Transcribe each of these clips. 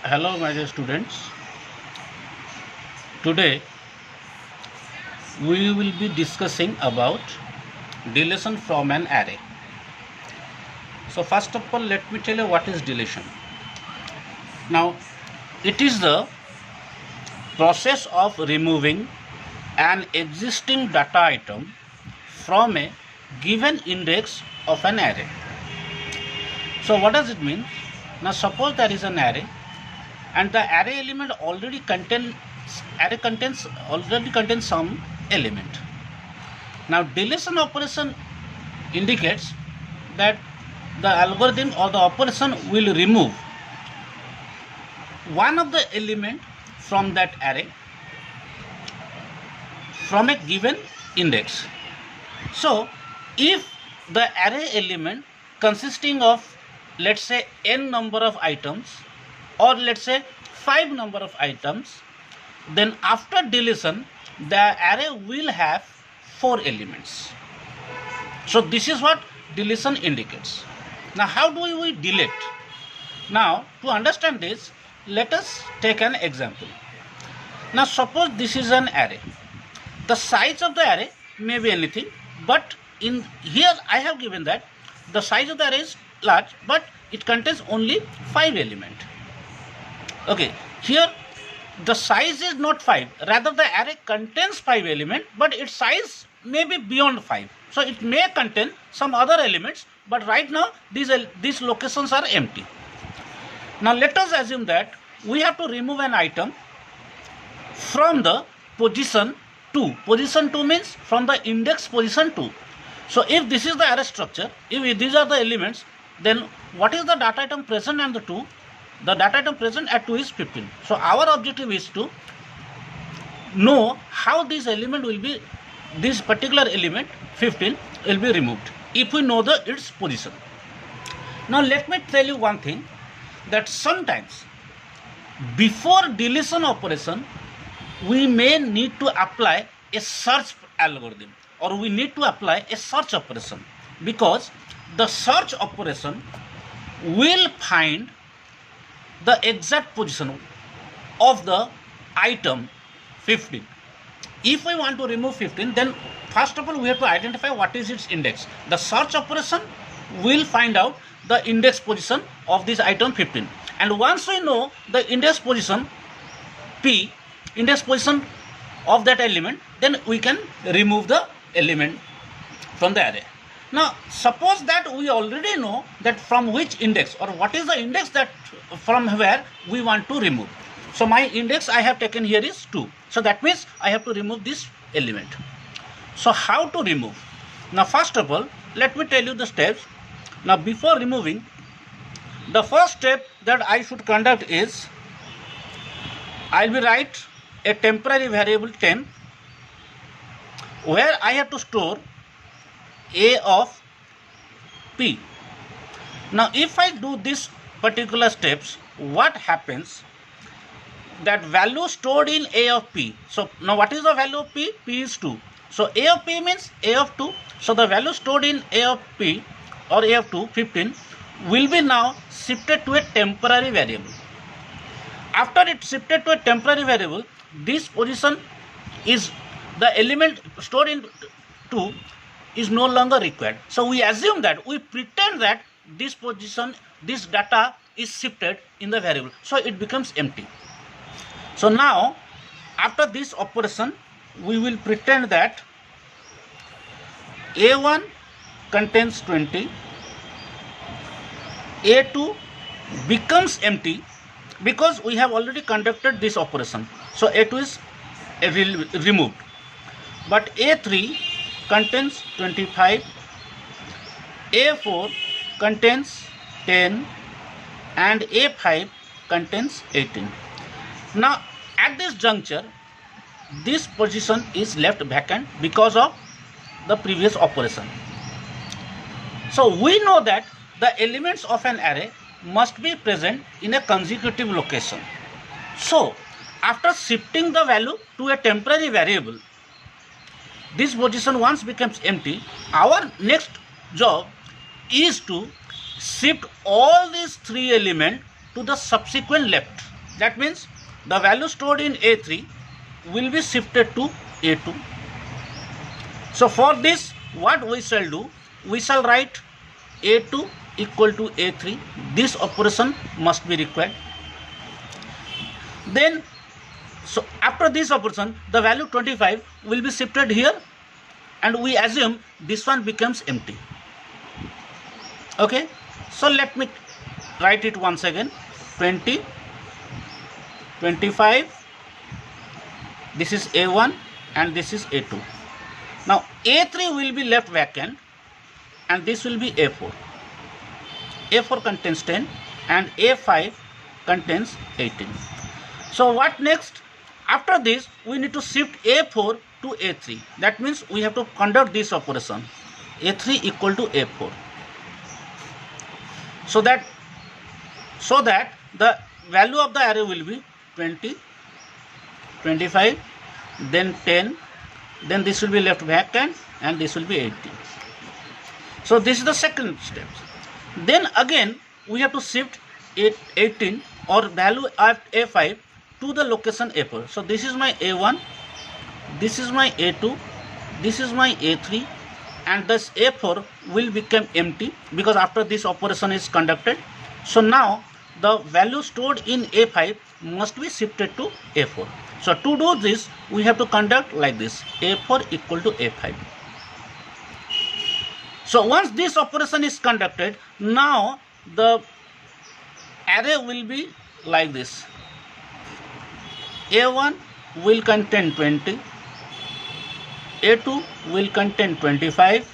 Hello, my dear students. Today we will be discussing about deletion from an array. So, first of all, let me tell you what is deletion. Now, it is the process of removing an existing data item from a given index of an array. So, what does it mean? Now, suppose there is an array and the array element already contains some element. Now deletion operation indicates that the algorithm or the operation will remove one of the element from that array from a given index. So if the array element consisting of, let's say, n number of items, or let's say 5 number of items, then after deletion the array will have 4 elements. So this is what deletion indicates. Now how do we delete? Now to understand this, let us take an example. Now suppose this is an array. The size of the array may be anything, but in here I have given that the size of the array is large, but it contains only 5 elements. Okay, here the size is not 5, rather the array contains 5 elements, but its size may be beyond 5. So it may contain some other elements, but right now these locations are empty. Now let us assume that we have to remove an item from the position 2. Position 2 means from the index position 2. So if this is the array structure, if these are the elements, then what is the data item present and the 2? The data item present at 2 is 15. So our objective is to know how this element will be, this particular element 15 will be removed if we know its position. Now let me tell you one thing, that sometimes before deletion operation we may need to apply a search algorithm, or we need to apply a search operation, because the search operation will find the exact position of the item 15. If we want to remove 15, then first of all we have to identify what is its index. The search operation will find out the index position of this item 15, and once we know the index position P, index position of that element, then we can remove the element from the array. Now suppose that we already know that from which index, or what is the index that from where we want to remove. So my index I have taken here is 2. So that means I have to remove this element. So how to remove? Now first of all, let me tell you the steps. Now before removing, the first step that I should conduct is, I will write a temporary variable temp where I have to store a of p. Now if I do this particular steps, what happens, that value stored in a of p. So now what is the value of p? P is 2. So a of p means a of 2. So the value stored in a of p, or a of 2, 15, will be now shifted to a temporary variable. After it shifted to a temporary variable, this position is, the element stored in 2 is no longer required. So we assume that, we pretend that this position, this data is shifted in the variable, so it becomes empty. So now after this operation we will pretend that A1 contains 20, A2 becomes empty because we have already conducted this operation. So A2 is removed, but A3 contains 25, A4 contains 10, and A5 contains 18. Now at this juncture this position is left vacant because of the previous operation. So we know that the elements of an array must be present in a consecutive location. So after shifting the value to a temporary variable, this position once becomes empty, our next job is to shift all these 3 elements to the subsequent left. That means the value stored in A3 will be shifted to A2. So for this, what we shall do, we shall write A2 equal to A3. This operation must be required. Then, so after this operation, the value 25 will be shifted here, and we assume this one becomes empty. Okay, so let me write it once again. 20, 25, this is A1 and this is A2. Now A3 will be left vacant and this will be A4. A4 contains 10 and A5 contains 18. So what next? After this, we need to shift A4 to A3. That means we have to conduct this operation. A3 equal to A4. So that the value of the array will be 20, 25, then 10, then this will be left vacant and this will be 18. So this is the second step. Then again we have to shift 18 or value of A5 to the location A4. So this is my A1, this is my A2, this is my A3, and this A4 will become empty because after this operation is conducted. So now the value stored in A5 must be shifted to A4. So to do this, we have to conduct like this: A4 equal to A5. So once this operation is conducted, now the array will be like this. A1 will contain 20, A2 will contain 25,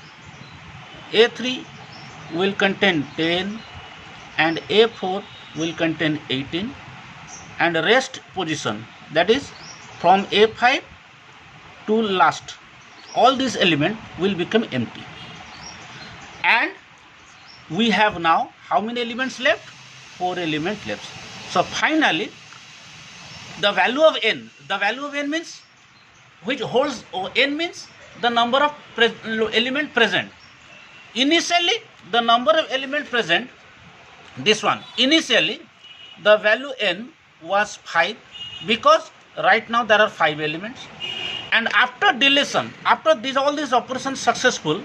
A3 will contain 10, and A4 will contain 18, and rest position, that is from A5 to last, all these elements will become empty. And we have now how many elements left? 4 elements left. So finally the value of n means which holds, n means the number of element present. Initially the number of element present, this one, initially the value n was 5 because right now there are 5 elements, and after deletion, after all these operations successful,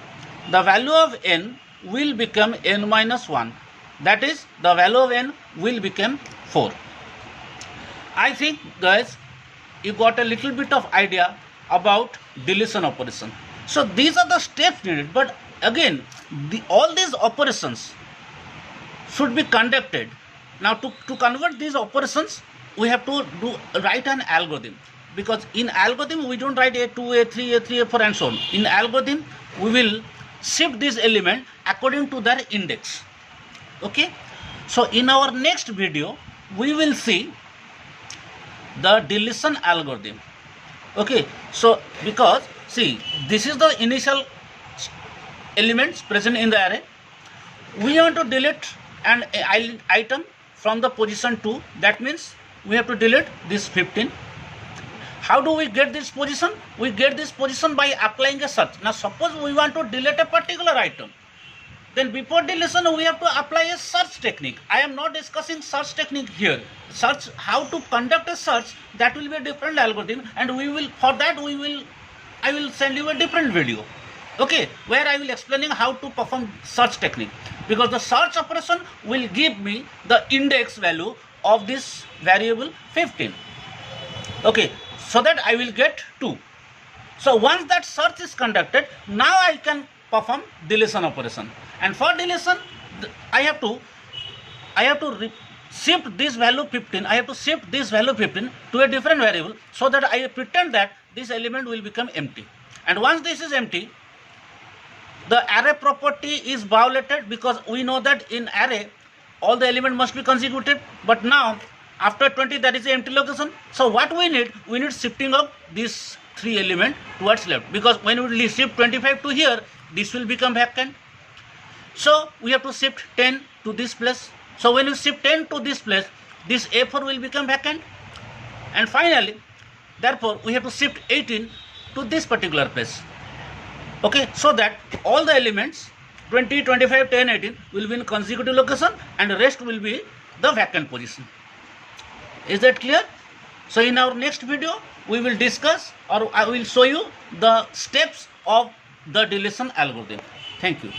the value of n will become n minus 1. That is, the value of n will become 4. I think guys you got a little bit of idea about deletion operation. So these are the steps needed, but again all these operations should be conducted. Now to convert these operations, we have to write an algorithm, because in algorithm we don't write A2, A3, A3, A4 and so on. In algorithm we will shift this element according to their index. Okay, so in our next video we will see the deletion algorithm. Okay, so because see, this is the initial elements present in the array. We want to delete an item from the position 2. That means we have to delete this 15. How do we get this position? We get this position by applying a search. Now suppose we want to delete a particular item, then before deletion we have to apply a search technique. I am not discussing search technique here. Search, how to conduct a search, that will be a different algorithm, and we will, for that I will send you a different video, okay, where I will explaining how to perform search technique, because the search operation will give me the index value of this variable 15. Okay, so that I will get 2. So once that search is conducted, now I can perform deletion operation, and for deletion I have to shift this value 15. I have to shift this value 15 to a different variable, so that I pretend that this element will become empty. And once this is empty, the array property is violated, because we know that in array all the elements must be consecutive, but now after 20 that is the empty location. So what we need shifting of these 3 elements towards left, because when we shift 25 to here, this will become vacant. So we have to shift 10 to this place. So when you shift 10 to this place, this A4 will become vacant. And finally, therefore we have to shift 18 to this particular place. Okay, so that all the elements 20, 25, 10, 18 will be in consecutive location, and the rest will be the vacant position. Is that clear? So in our next video, we will discuss, or I will show you the steps of the deletion algorithm. Thank you.